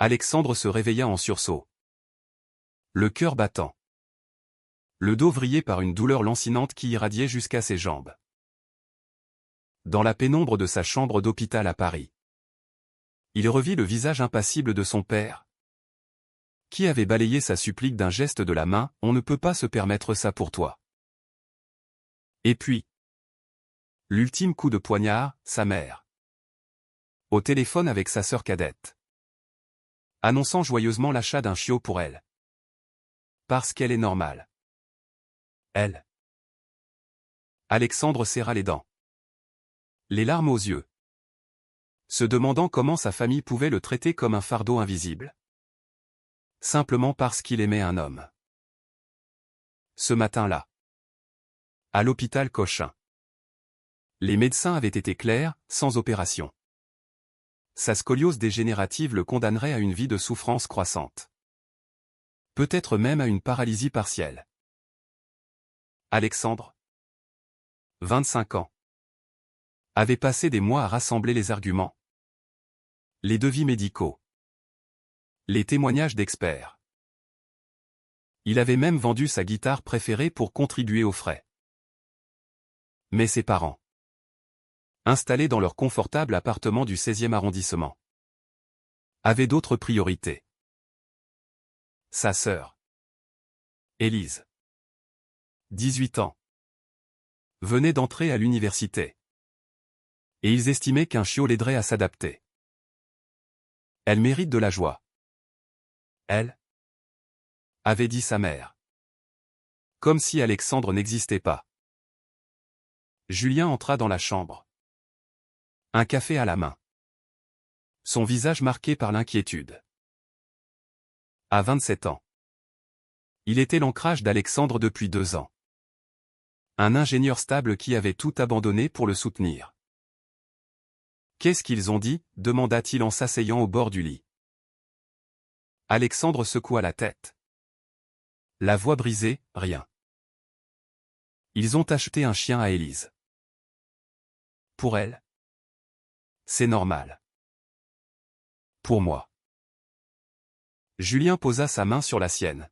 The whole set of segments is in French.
Alexandre se réveilla en sursaut. Le cœur battant. Le dos vrillé par une douleur lancinante qui irradiait jusqu'à ses jambes. Dans la pénombre de sa chambre d'hôpital à Paris, il revit le visage impassible de son père, qui avait balayé sa supplique d'un geste de la main. On ne peut pas se permettre ça pour toi. Et puis, l'ultime coup de poignard, sa mère. Au téléphone avec sa sœur cadette, annonçant joyeusement l'achat d'un chiot pour elle. Parce qu'elle est normale. Elle. Alexandre serra les dents, les larmes aux yeux, se demandant comment sa famille pouvait le traiter comme un fardeau invisible. Simplement parce qu'il aimait un homme. Ce matin-là, à l'hôpital Cochin, les médecins avaient été clairs, sans opération. Sa scoliose dégénérative le condamnerait à une vie de souffrance croissante. Peut-être même à une paralysie partielle. Alexandre, 25 ans, avait passé des mois à rassembler les arguments, les devis médicaux, les témoignages d'experts. Il avait même vendu sa guitare préférée pour contribuer aux frais. Mais ses parents, installés dans leur confortable appartement du 16e arrondissement, avaient d'autres priorités. Sa sœur, Élise, 18 ans, venait d'entrer à l'université. Et ils estimaient qu'un chiot l'aiderait à s'adapter. Elle mérite de la joie. Elle, avait dit sa mère. Comme si Alexandre n'existait pas. Julien entra dans la chambre. Un café à la main. Son visage marqué par l'inquiétude. À 27 ans. Il était l'ancrage d'Alexandre depuis 2 ans. Un ingénieur stable qui avait tout abandonné pour le soutenir. Qu'est-ce qu'ils ont dit ? Demanda-t-il en s'asseyant au bord du lit. Alexandre secoua la tête. La voix brisée, rien. Ils ont acheté un chien à Élise. Pour elle, c'est normal. Pour moi. Julien posa sa main sur la sienne.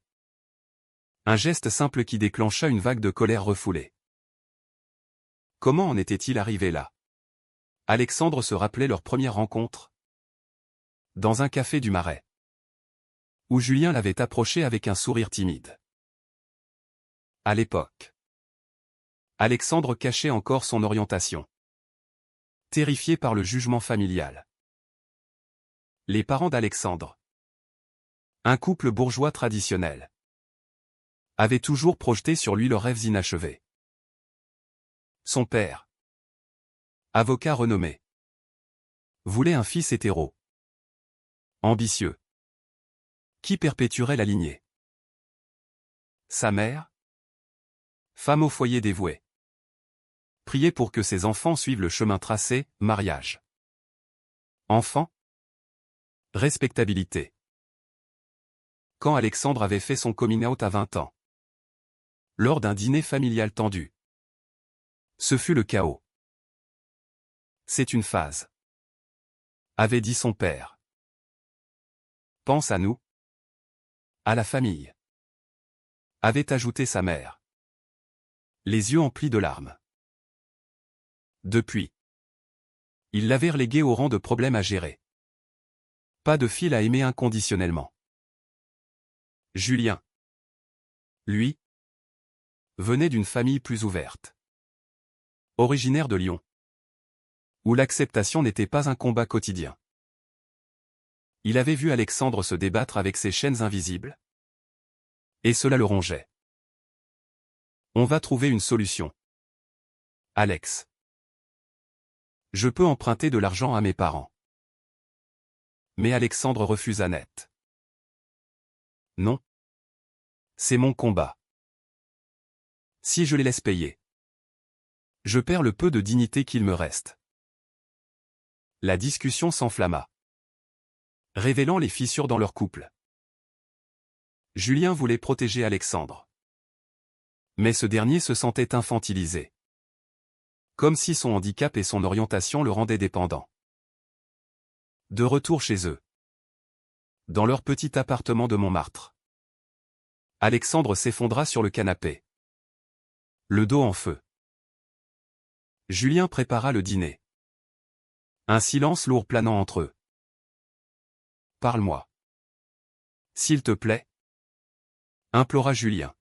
Un geste simple qui déclencha une vague de colère refoulée. Comment en était-il arrivé là ? Alexandre se rappelait leur première rencontre. Dans un café du Marais. Où Julien l'avait approché avec un sourire timide. À l'époque, Alexandre cachait encore son orientation. Terrifié par le jugement familial. Les parents d'Alexandre, un couple bourgeois traditionnel, avaient toujours projeté sur lui leurs rêves inachevés. Son père, avocat renommé, voulait un fils hétéro, ambitieux, qui perpétuerait la lignée. Sa mère, femme au foyer dévouée, priait pour que ses enfants suivent le chemin tracé, mariage. Enfant, respectabilité. Quand Alexandre avait fait son coming out à 20 ans, lors d'un dîner familial tendu, ce fut le chaos. C'est une phase, avait dit son père. Pense à nous, à la famille, avait ajouté sa mère, les yeux emplis de larmes. Depuis, il l'avait relégué au rang de problème à gérer. Pas de fil à aimer inconditionnellement. Julien, lui, venait d'une famille plus ouverte. Originaire de Lyon, où l'acceptation n'était pas un combat quotidien. Il avait vu Alexandre se débattre avec ses chaînes invisibles. Et cela le rongeait. On va trouver une solution. Alex. Je peux emprunter de l'argent à mes parents. Mais Alexandre refusa net. Non. C'est mon combat. Si je les laisse payer, je perds le peu de dignité qu'il me reste. La discussion s'enflamma, révélant les fissures dans leur couple. Julien voulait protéger Alexandre. Mais ce dernier se sentait infantilisé. Comme si son handicap et son orientation le rendaient dépendant. De retour chez eux, Dans leur petit appartement de Montmartre. Alexandre s'effondra sur le canapé. Le dos en feu. Julien prépara le dîner. Un silence lourd planant entre eux. Parle-moi. S'il te plaît. Implora Julien.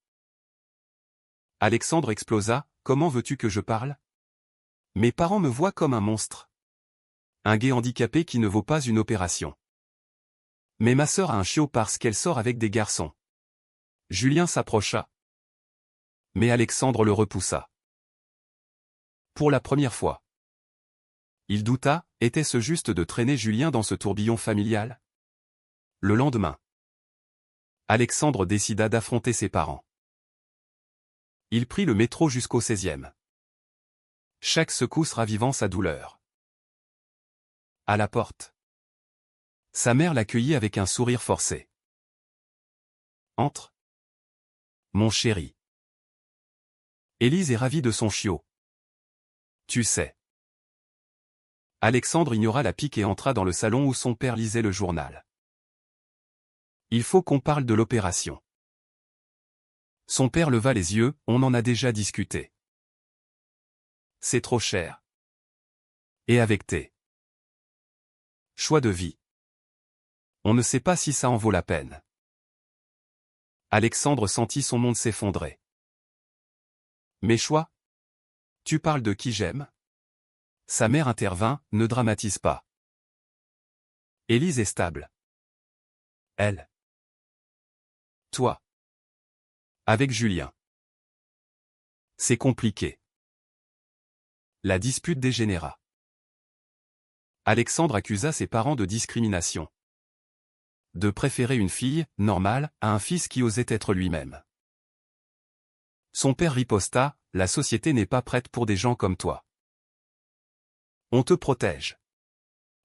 Alexandre explosa. Comment veux-tu que je parle? Mes parents me voient comme un monstre. Un gay handicapé qui ne vaut pas une opération. Mais ma sœur a un chiot parce qu'elle sort avec des garçons. Julien s'approcha. Mais Alexandre le repoussa. Pour la première fois. Il douta, était-ce juste de traîner Julien dans ce tourbillon familial? Le lendemain. Alexandre décida d'affronter ses parents. Il prit le métro jusqu'au 16e. Chaque secousse ravivant sa douleur. À la porte. Sa mère l'accueillit avec un sourire forcé. Entre. Mon chéri. Élise est ravie de son chiot. Tu sais. Alexandre ignora la pique et entra dans le salon où son père lisait le journal. Il faut qu'on parle de l'opération. Son père leva les yeux, on en a déjà discuté. C'est trop cher. Et avec tes choix de vie. On ne sait pas si ça en vaut la peine. Alexandre sentit son monde s'effondrer. Mes choix? Tu parles de qui j'aime? Sa mère intervint, ne dramatise pas. Élise est stable. Elle. Toi. Avec Julien. C'est compliqué. La dispute dégénéra. Alexandre accusa ses parents de discrimination. De préférer une fille, normale, à un fils qui osait être lui-même. Son père riposta, la société n'est pas prête pour des gens comme toi. On te protège.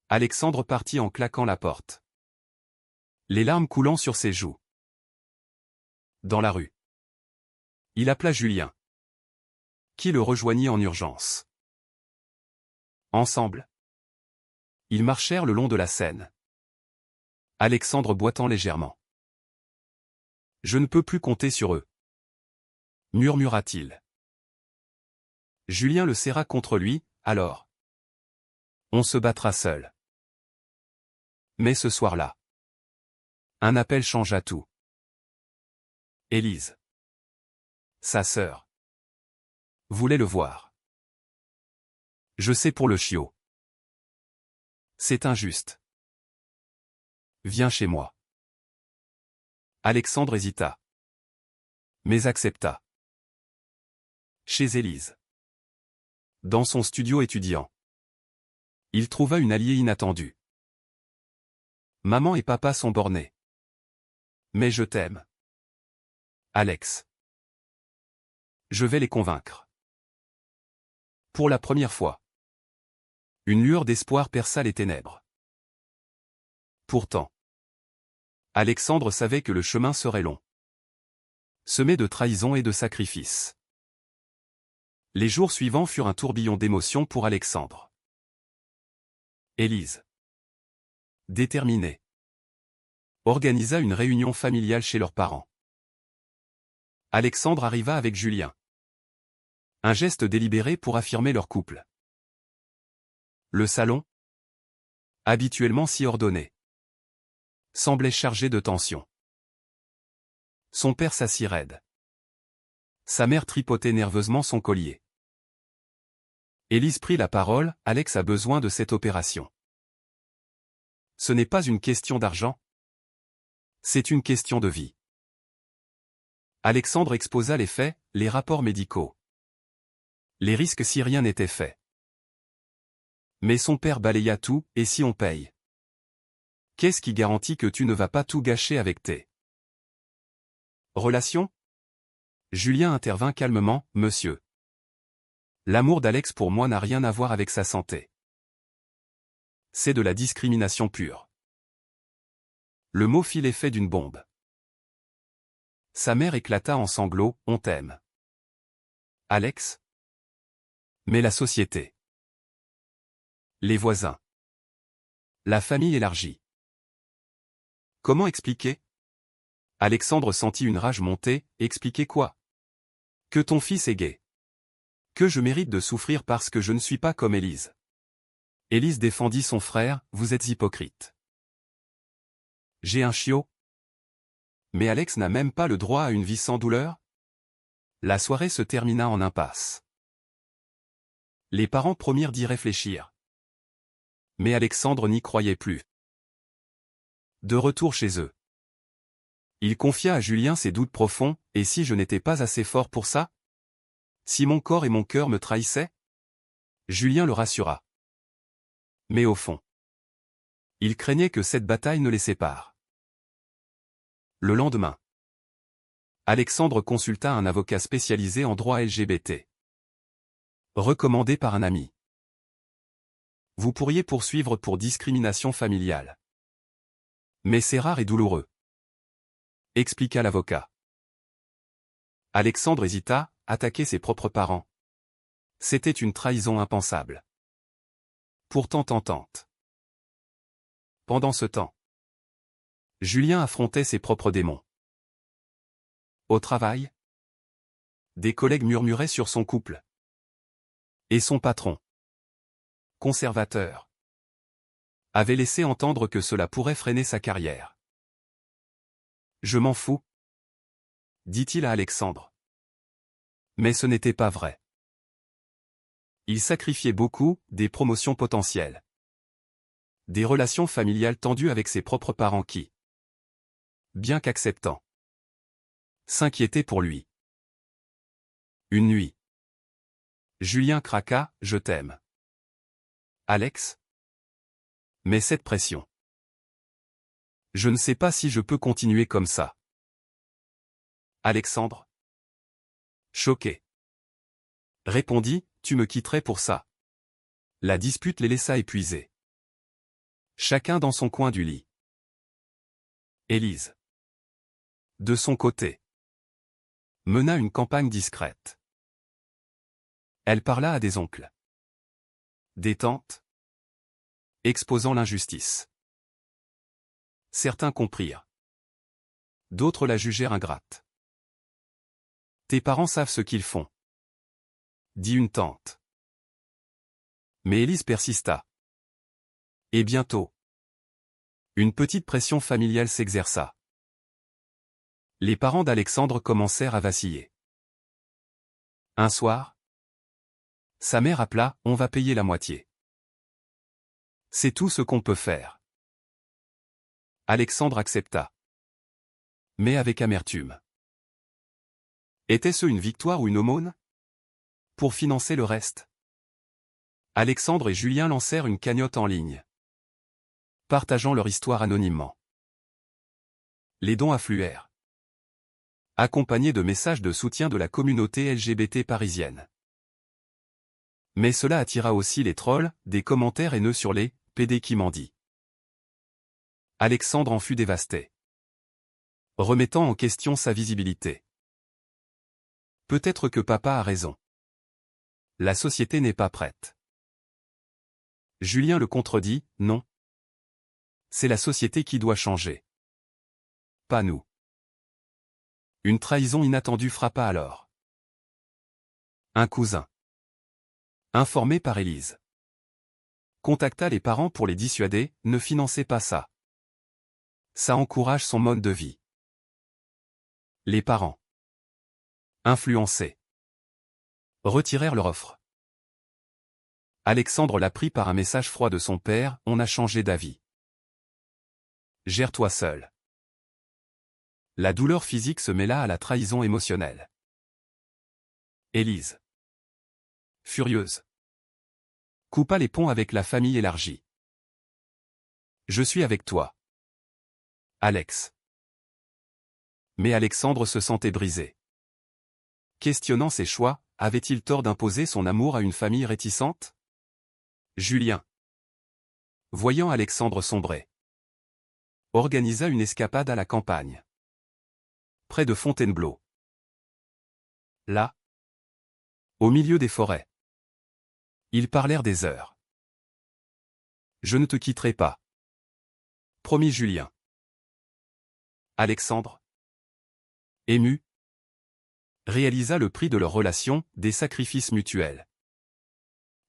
Alexandre partit en claquant la porte. Les larmes coulant sur ses joues. Dans la rue. Il appela Julien. Qui le rejoignit en urgence. Ensemble. Ils marchèrent le long de la Seine. Alexandre boitant légèrement. Je ne peux plus compter sur eux. Murmura-t-il. Julien le serra contre lui, alors. On se battra seul. Mais ce soir-là. Un appel changea tout. Élise. Sa sœur. Voulait le voir. Je sais pour le chiot. C'est injuste. Viens chez moi. Alexandre hésita. Mais accepta. Chez Élise. Dans son studio étudiant. Il trouva une alliée inattendue. Maman et papa sont bornés. Mais je t'aime. Alex. Je vais les convaincre. Pour la première fois. Une lueur d'espoir perça les ténèbres. Pourtant. Alexandre savait que le chemin serait long. Semé de trahison et de sacrifices. Les jours suivants furent un tourbillon d'émotions pour Alexandre. Élise. Déterminée. Organisa une réunion familiale chez leurs parents. Alexandre arriva avec Julien. Un geste délibéré pour affirmer leur couple. Le salon, habituellement si ordonné, semblait chargé de tension. Son père s'assit raide. Sa mère tripotait nerveusement son collier. Élise prit la parole, Alex a besoin de cette opération. Ce n'est pas une question d'argent. C'est une question de vie. Alexandre exposa les faits, les rapports médicaux. Les risques si rien n'était fait. Mais son père balaya tout, et si on paye? Qu'est-ce qui garantit que tu ne vas pas tout gâcher avec tes relations? Julien intervint calmement, monsieur. L'amour d'Alex pour moi n'a rien à voir avec sa santé. C'est de la discrimination pure. Le mot fit l'effet d'une bombe. Sa mère éclata en sanglots, on t'aime. Alex? Mais la société. Les voisins. La famille élargie. Comment expliquer? Alexandre sentit une rage monter. Expliquer quoi? Que ton fils est gay. Que je mérite de souffrir parce que je ne suis pas comme Élise. Élise défendit son frère. Vous êtes hypocrite. J'ai un chiot. Mais Alex n'a même pas le droit à une vie sans douleur? La soirée se termina en impasse. Les parents promirent d'y réfléchir. Mais Alexandre n'y croyait plus. De retour chez eux, il confia à Julien ses doutes profonds. Et si je n'étais pas assez fort pour ça? Si mon corps et mon cœur me trahissaient? Julien le rassura. Mais au fond, il craignait que cette bataille ne les sépare. Le lendemain, Alexandre consulta un avocat spécialisé en droit LGBT. Recommandé par un ami. Vous pourriez poursuivre pour discrimination familiale. Mais c'est rare et douloureux, expliqua l'avocat. Alexandre hésita. Attaquer ses propres parents. C'était une trahison impensable. Pourtant tentante. Pendant ce temps, Julien affrontait ses propres démons. Au travail, des collègues murmuraient sur son couple. Et son patron, conservateur, avait laissé entendre que cela pourrait freiner sa carrière. Je m'en fous, dit-il à Alexandre. Mais ce n'était pas vrai. Il sacrifiait beaucoup, des promotions potentielles. Des relations familiales tendues avec ses propres parents qui, bien qu'acceptant, s'inquiétaient pour lui. Une nuit, Julien craqua. Je t'aime. Alex? Mais cette pression. Je ne sais pas si je peux continuer comme ça. Alexandre, choqué, répondit. Tu me quitterais pour ça. La dispute les laissa épuisés. Chacun dans son coin du lit. Élise, de son côté, mena une campagne discrète. Elle parla à des oncles, des tantes, exposant l'injustice. Certains comprirent. D'autres la jugèrent ingrate. Tes parents savent ce qu'ils font, dit une tante. Mais Élise persista. Et bientôt, une petite pression familiale s'exerça. Les parents d'Alexandre commencèrent à vaciller. Un soir, sa mère appela. On va payer la moitié. C'est tout ce qu'on peut faire. Alexandre accepta. Mais avec amertume. Était-ce une victoire ou une aumône? Pour financer le reste, Alexandre et Julien lancèrent une cagnotte en ligne, partageant leur histoire anonymement. Les dons affluèrent, accompagnés de messages de soutien de la communauté LGBT parisienne. Mais cela attira aussi les trolls, des commentaires haineux sur les PD qui mendient. Alexandre en fut dévasté, remettant en question sa visibilité. Peut-être que papa a raison. La société n'est pas prête. Julien le contredit. Non. C'est la société qui doit changer. Pas nous. Une trahison inattendue frappa alors. Un cousin, informé par Élise, contacta les parents pour les dissuader. Ne financez pas ça. Ça encourage son mode de vie. Les parents, influencés, retirèrent leur offre. Alexandre l'apprit par un message froid de son père. On a changé d'avis. Gère-toi seul. La douleur physique se mêla à la trahison émotionnelle. Élise, furieuse, coupa les ponts avec la famille élargie. Je suis avec toi, Alex. Mais Alexandre se sentait brisé. Questionnant ses choix, avait-il tort d'imposer son amour à une famille réticente? Julien, voyant Alexandre sombrer, organisa une escapade à la campagne, près de Fontainebleau. Là, au milieu des forêts, ils parlèrent des heures. Je ne te quitterai pas, promit Julien. Alexandre, ému, réalisa le prix de leur relation, des sacrifices mutuels.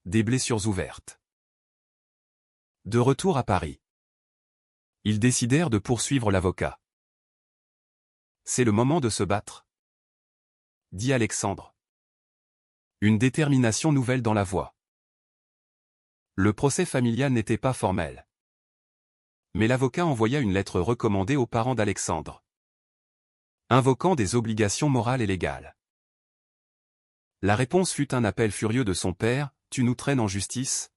Des blessures ouvertes. De retour à Paris, ils décidèrent de poursuivre l'avocat. C'est le moment de se battre, dit Alexandre. Une détermination nouvelle dans la voix. Le procès familial n'était pas formel. Mais l'avocat envoya une lettre recommandée aux parents d'Alexandre, invoquant des obligations morales et légales. La réponse fut un appel furieux de son père: « Tu nous traînes en justice?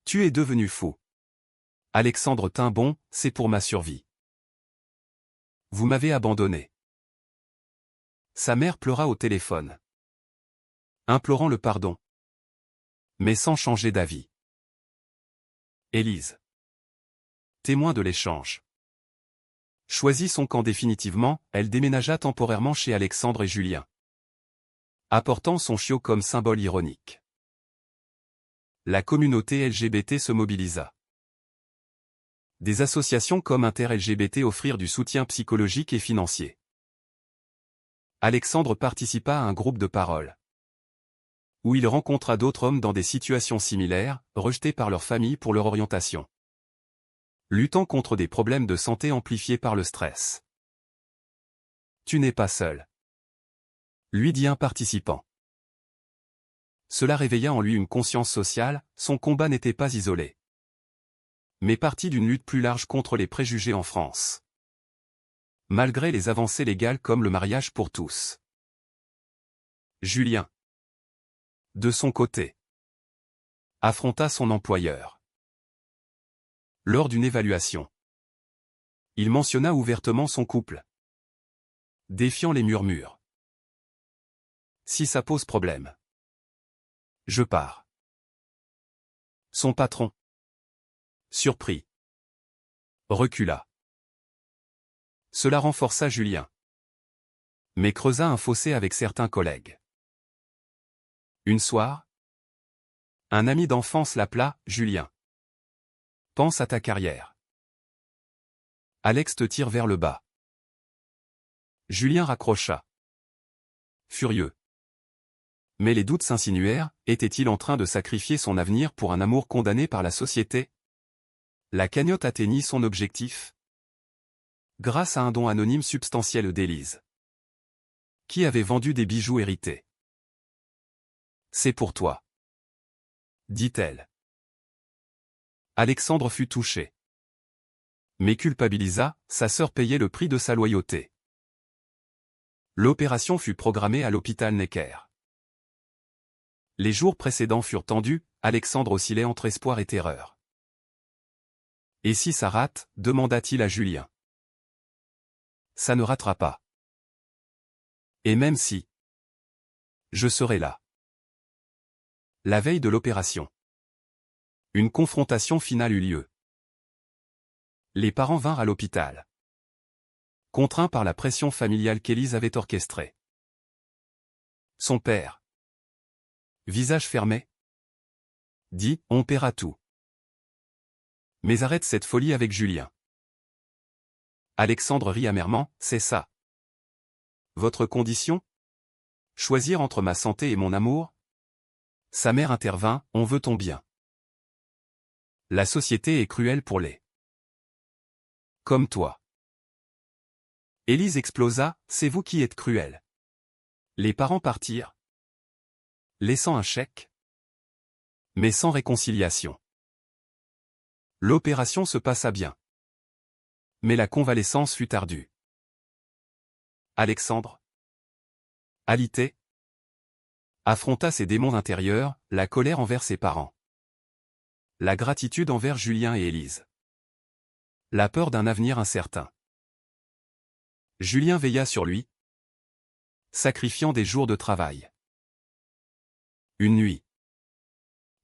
Tu es devenu fou. » Alexandre tint bon: « C'est pour ma survie. Vous m'avez abandonné. » Sa mère pleura au téléphone, implorant le pardon, mais sans changer d'avis. Élise, témoin de l'échange, choisit son camp définitivement. Elle déménagea temporairement chez Alexandre et Julien, apportant son chiot comme symbole ironique. La communauté LGBT se mobilisa. Des associations comme Inter-LGBT offrirent du soutien psychologique et financier. Alexandre participa à un groupe de parole, où il rencontra d'autres hommes dans des situations similaires, rejetés par leur famille pour leur orientation, luttant contre des problèmes de santé amplifiés par le stress. « Tu n'es pas seul », lui dit un participant. Cela réveilla en lui une conscience sociale. Son combat n'était pas isolé, mais partie d'une lutte plus large contre les préjugés en France, malgré les avancées légales comme le mariage pour tous. Julien, de son côté, affronta son employeur. Lors d'une évaluation, il mentionna ouvertement son couple, défiant les murmures. « Si ça pose problème, je pars. » Son patron, surpris, recula. Cela renforça Julien, mais creusa un fossé avec certains collègues. Une soir, un ami d'enfance l'appela: « Julien, pense à ta carrière. Alex te tire vers le bas. » Julien raccrocha, furieux. Mais les doutes s'insinuèrent: était-il en train de sacrifier son avenir pour un amour condamné par la société? La cagnotte atteignit son objectif, grâce à un don anonyme substantiel d'Élise, qui avait vendu des bijoux hérités. « C'est pour toi, » dit-elle. Alexandre fut touché, mais culpabilisa: sa sœur payait le prix de sa loyauté. L'opération fut programmée à l'hôpital Necker. Les jours précédents furent tendus. Alexandre oscillait entre espoir et terreur. « Et si ça rate ?» demanda-t-il à Julien. « Ça ne ratera pas. Et même si, je serai là. » La veille de l'opération, une confrontation finale eut lieu. Les parents vinrent à l'hôpital, contraints par la pression familiale qu'Élise avait orchestrée. Son père, visage fermé, dit: « On paiera tout. Mais arrête cette folie avec Julien. » Alexandre rit amèrement: « C'est ça votre condition? Choisir entre ma santé et mon amour ?» Sa mère intervint: « On veut ton bien. La société est cruelle pour les comme toi. » Élise explosa: « C'est vous qui êtes cruel. » Les parents partirent, laissant un chèque, mais sans réconciliation. L'opération se passa bien, mais la convalescence fut ardue. Alexandre, alité, affronta ses démons intérieurs, la colère envers ses parents, la gratitude envers Julien et Élise, la peur d'un avenir incertain. Julien veilla sur lui, sacrifiant des jours de travail. Une nuit,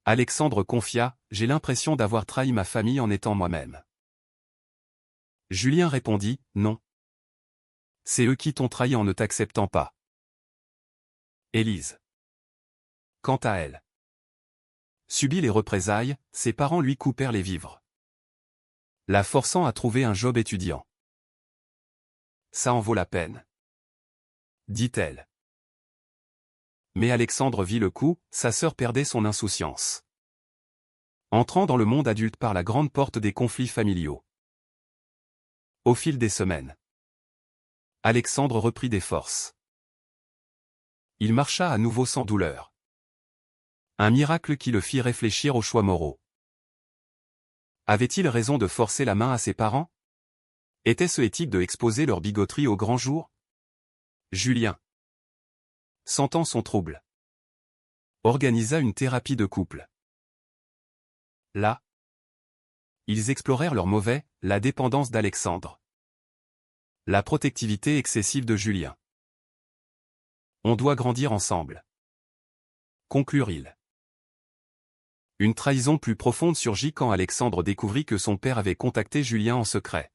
Alexandre confia: « J'ai l'impression d'avoir trahi ma famille en étant moi-même. » Julien répondit: « Non. C'est eux qui t'ont trahi en ne t'acceptant pas. » Élise, quant à elle, subit les représailles. Ses parents lui coupèrent les vivres, la forçant à trouver un job étudiant. ça en vaut la peine, dit-elle. Mais Alexandre vit le coup, sa sœur perdait son insouciance. Entrant dans le monde adulte par la grande porte des conflits familiaux. Au fil des semaines, Alexandre reprit des forces. Il marcha à nouveau sans douleur. Un miracle qui le fit réfléchir aux choix moraux. Avait-il raison de forcer la main à ses parents? Était-ce éthique de exposer leur bigoterie au grand jour? Julien, sentant son trouble, organisa une thérapie de couple. Là, ils explorèrent leur mauvais, la dépendance d'Alexandre. La protectivité excessive de Julien. On doit grandir ensemble, conclurent-ils. Une trahison plus profonde surgit quand Alexandre découvrit que son père avait contacté Julien en secret,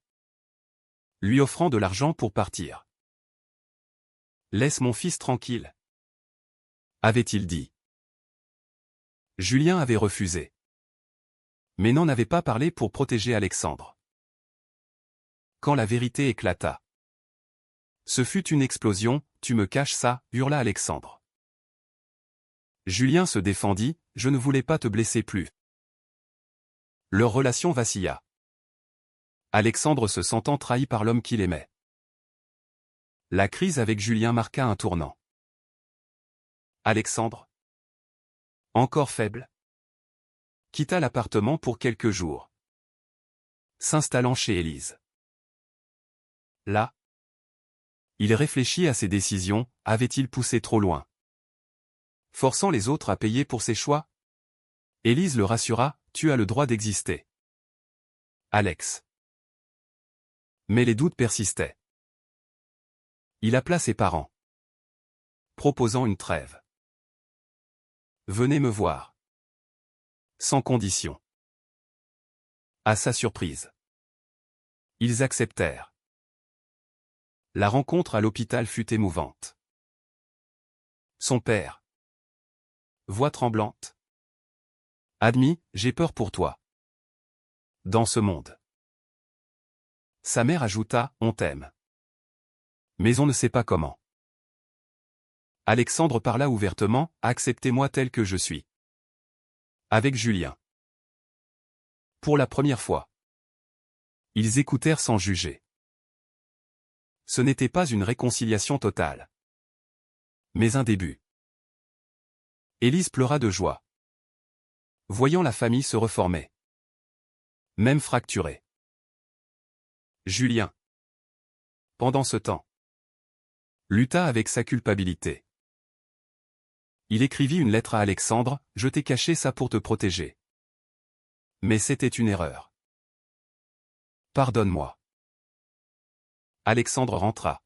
lui offrant de l'argent pour partir. « Laisse mon fils tranquille », avait-il dit. Julien avait refusé, mais n'en avait pas parlé pour protéger Alexandre. Quand la vérité éclata, ce fut une explosion. « Tu me caches ça » hurla Alexandre. Julien se défendit, « Je ne voulais pas te blesser plus. » Leur relation vacilla. Alexandre se sentant trahi par l'homme qu'il aimait. La crise avec Julien marqua un tournant. Alexandre, encore faible, quitta l'appartement pour quelques jours, s'installant chez Élise. Là, il réfléchit à ses décisions, avait-il poussé trop loin? Forçant les autres à payer pour ses choix? Élise le rassura, « Tu as le droit d'exister, Alex. » Mais les doutes persistaient. Il appela ses parents, proposant une trêve. « Venez me voir. » Sans condition. À sa surprise, ils acceptèrent. La rencontre à l'hôpital fut émouvante. Son père, voix tremblante. « Admis, j'ai peur pour toi. Dans ce monde. » Sa mère ajouta, « On t'aime. Mais on ne sait pas comment. » Alexandre parla ouvertement, « Acceptez-moi tel que je suis. » Avec Julien. Pour la première fois, ils écoutèrent sans juger. Ce n'était pas une réconciliation totale, mais un début. Élise pleura de joie, voyant la famille se reformer, même fracturée. Julien, pendant ce temps, lutta avec sa culpabilité. Il écrivit une lettre à Alexandre, « Je t'ai caché ça pour te protéger. Mais c'était une erreur. Pardonne-moi. » Alexandre rentra.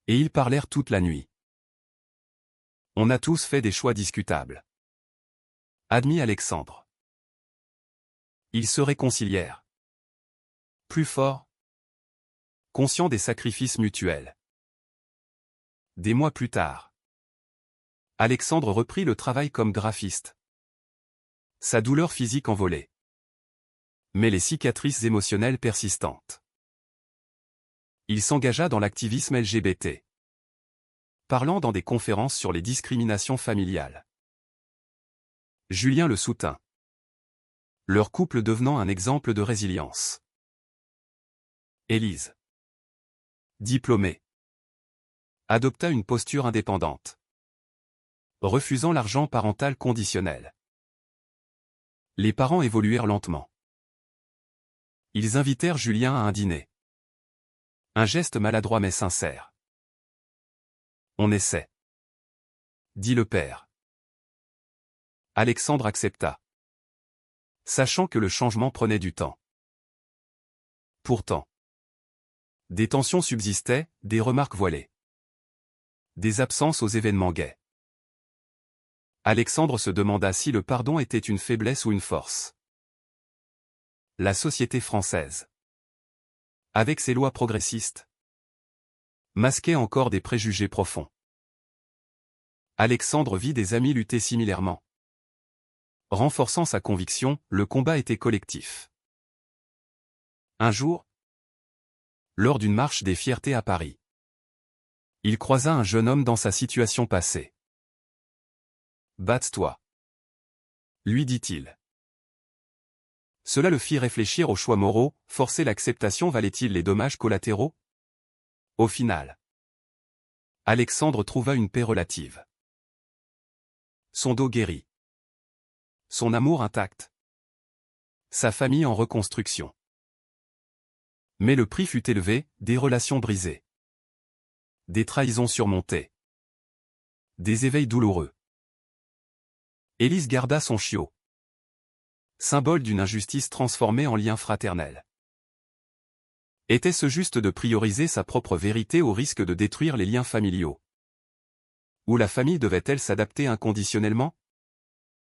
Et ils parlèrent toute la nuit. On a tous fait des choix discutables, admit Alexandre. Ils se réconcilièrent. Plus forts, conscients des sacrifices mutuels. Des mois plus tard, Alexandre reprit le travail comme graphiste. Sa douleur physique envolée, mais les cicatrices émotionnelles persistantes. Il s'engagea dans l'activisme LGBT, parlant dans des conférences sur les discriminations familiales. Julien le soutint, leur couple devenant un exemple de résilience. Élise, diplômée, adopta une posture indépendante, refusant l'argent parental conditionnel. Les parents évoluèrent lentement. Ils invitèrent Julien à un dîner. Un geste maladroit mais sincère. « On essaie, » dit le père. Alexandre accepta, sachant que le changement prenait du temps. Pourtant, des tensions subsistaient, des remarques voilées, des absences aux événements gays. Alexandre se demanda si le pardon était une faiblesse ou une force. La société française, avec ses lois progressistes, masquait encore des préjugés profonds. Alexandre vit des amis lutter similairement. Renforçant sa conviction, le combat était collectif. Un jour, Lors d'une marche des fiertés à Paris, il croisa un jeune homme dans sa situation passée. « Batte-toi », lui dit-il. Cela le fit réfléchir aux choix moraux. Forcer l'acceptation valait-il les dommages collatéraux? Au final, Alexandre trouva une paix relative. Son dos guéri. Son amour intact. Sa famille en reconstruction. Mais le prix fut élevé, des relations brisées. Des trahisons surmontées. Des éveils douloureux. Élise garda son chiot. Symbole d'une injustice transformée en lien fraternel. Était-ce juste de prioriser sa propre vérité au risque de détruire les liens familiaux? Ou la famille devait-elle s'adapter inconditionnellement?